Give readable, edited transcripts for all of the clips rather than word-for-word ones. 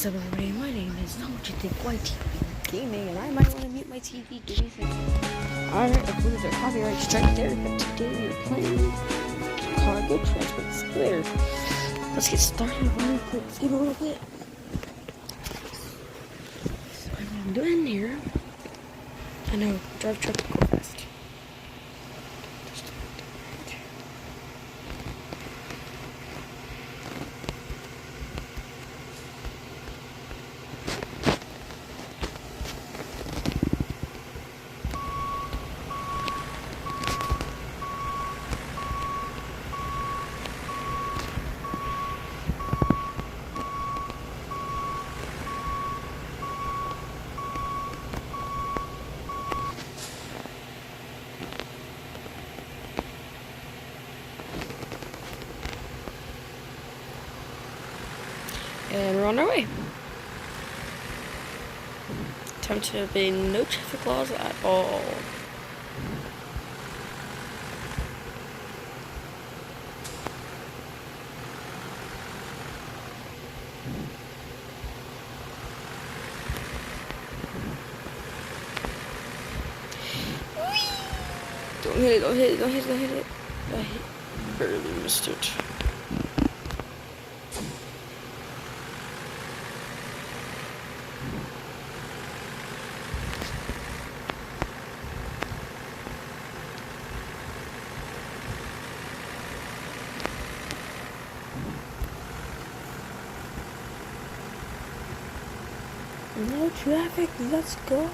What's up, everybody? My name is Not What You Think YTV Gaming, and I might want to mute my TV. Give me a second. Alright, I believe there's copyright strike there, but today we're playing Cargo Transport Simulator. Let's get started real quick. Skip a little bit. So what I'm doing here, I know, drive truck, go fast. And we're on our way. Time to obey no traffic laws at all. Don't hit it, don't hit it, don't hit it, don't hit it. I barely missed it. No traffic, let's go.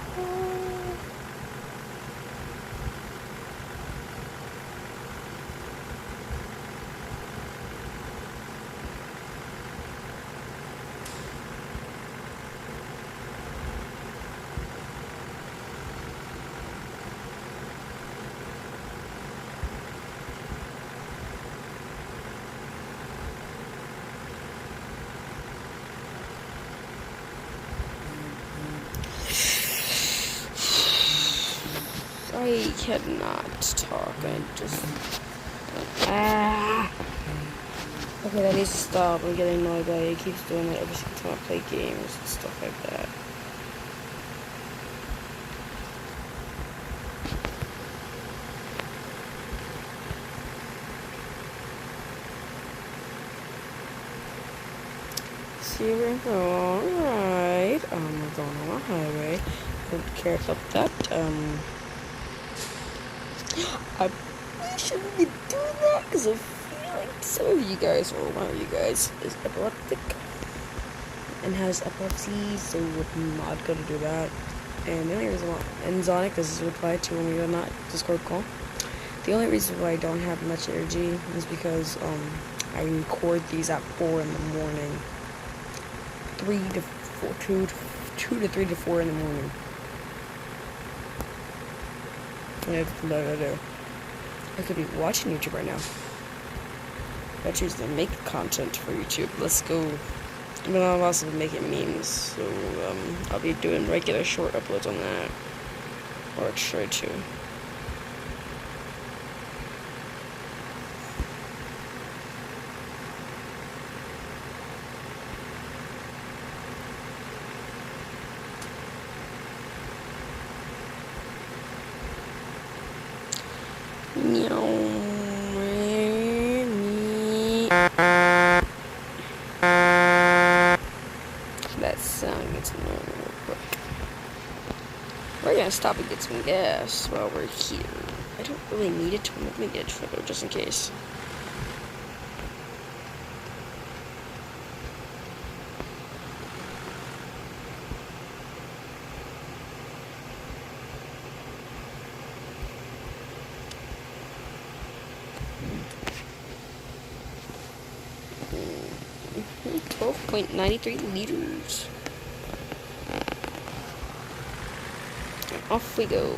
I cannot talk, I just... Okay, that needs to stop. I'm getting annoyed by it. It keeps doing it every single time I play games and stuff like that. See, we're alright. We're going on a highway. Don't care about that. I shouldn't be doing that because I feel like some of you guys, or one of you guys, is epileptic and has epilepsy, so I'm not gonna do that. And the only reason why, and Zonic, this is replied to when we were not Discord call. The only reason why I don't have much energy is because I record these at 4 in the morning, 3 to 4, 2 to 3 to 4 in the morning. I could be watching YouTube right now. I choose to make content for YouTube. Let's go. But I'm also making memes, so I'll be doing regular short uploads on that. Or try to. That sound gets annoying real quick. We're gonna stop and get some gas while we're here. I don't really need it, but I'm gonna get it though, just in case. Mm-hmm. 12.93 liters. And off we go.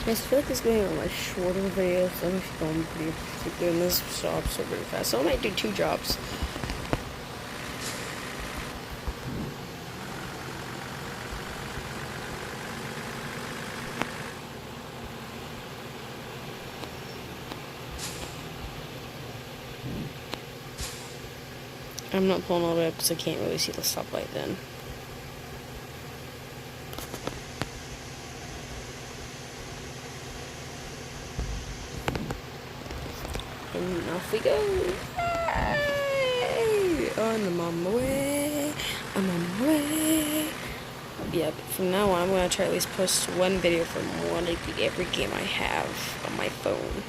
I feel like this is going to be like shorter videos. So I'm filming pretty doing this job so really fast. So I might do 2 jobs. I'm not pulling all the way up because I can't really see the stoplight then. And off we go. Yay! I'm on my way. I'm on my way. Yeah, but from now on, I'm going to try at least post one video from every game I have on my phone.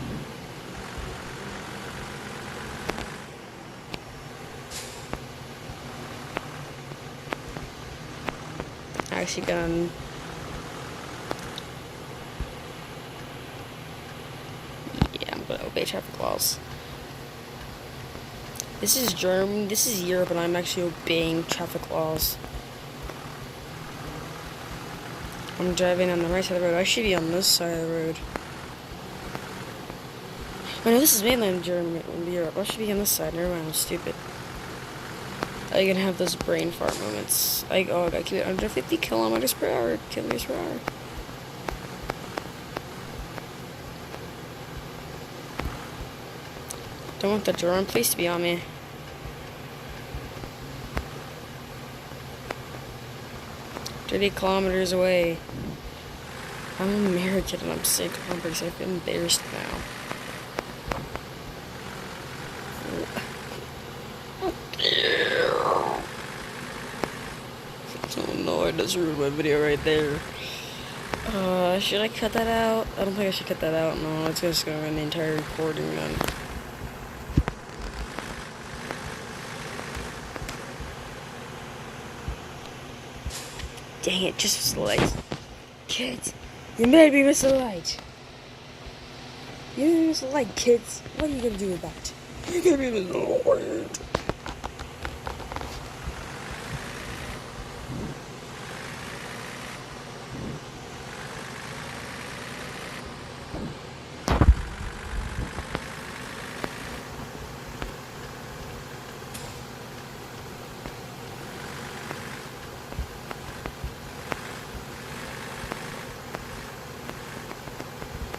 I actually got on... Yeah, I'm going to obey traffic laws. This is Germany, this is Europe, and I'm actually obeying traffic laws. I'm driving on the right side of the road. I should be on this side of the road. Oh no, this is mainland Germany, Europe. I should be on this side. Never mind, I'm stupid. I can have those brain fart moments. Like, oh, I gotta keep it under 50 kilometers per hour. Kilometers per hour. Don't want the German police to be on me. 30 kilometers away. I'm American and I'm sick of numbers. I feel embarrassed now. Oh no, I just ruined my video right there. Should I cut that out? I don't think I should cut that out. No, it's just gonna run the entire recording then. Dang it, just missed the light. Kids, you made me miss the light. You made me miss the light, kids. What are you gonna do with that? You made me miss the light.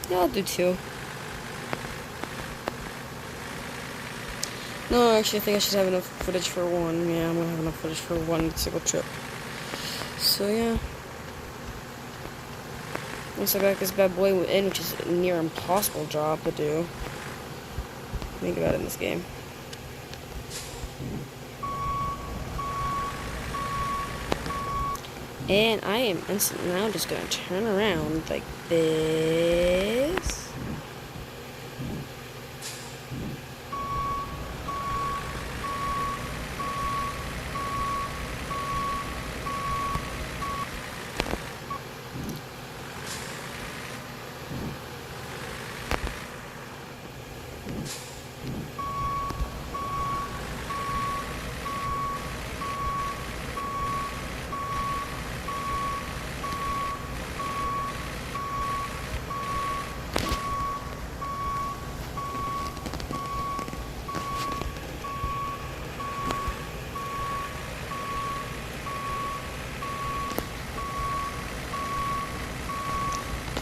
Yeah, I'll do two. No, actually, I think I should have enough footage for one. Yeah, I'm gonna have enough footage for one single trip. So, yeah. Once I got this bad boy in, which is a near impossible job to do. Think about it in this game. And I am instantly now just gonna turn around like this.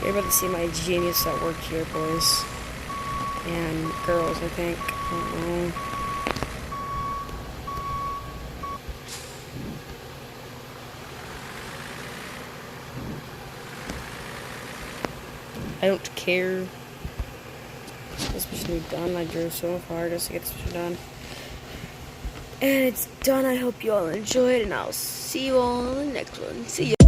You're about to see my genius at work here, boys. And girls, I think. I don't know. I don't care. This mission is done. I drove so far just to get this mission done. And it's done. I hope you all enjoyed, and I'll see you all in the next one. See ya.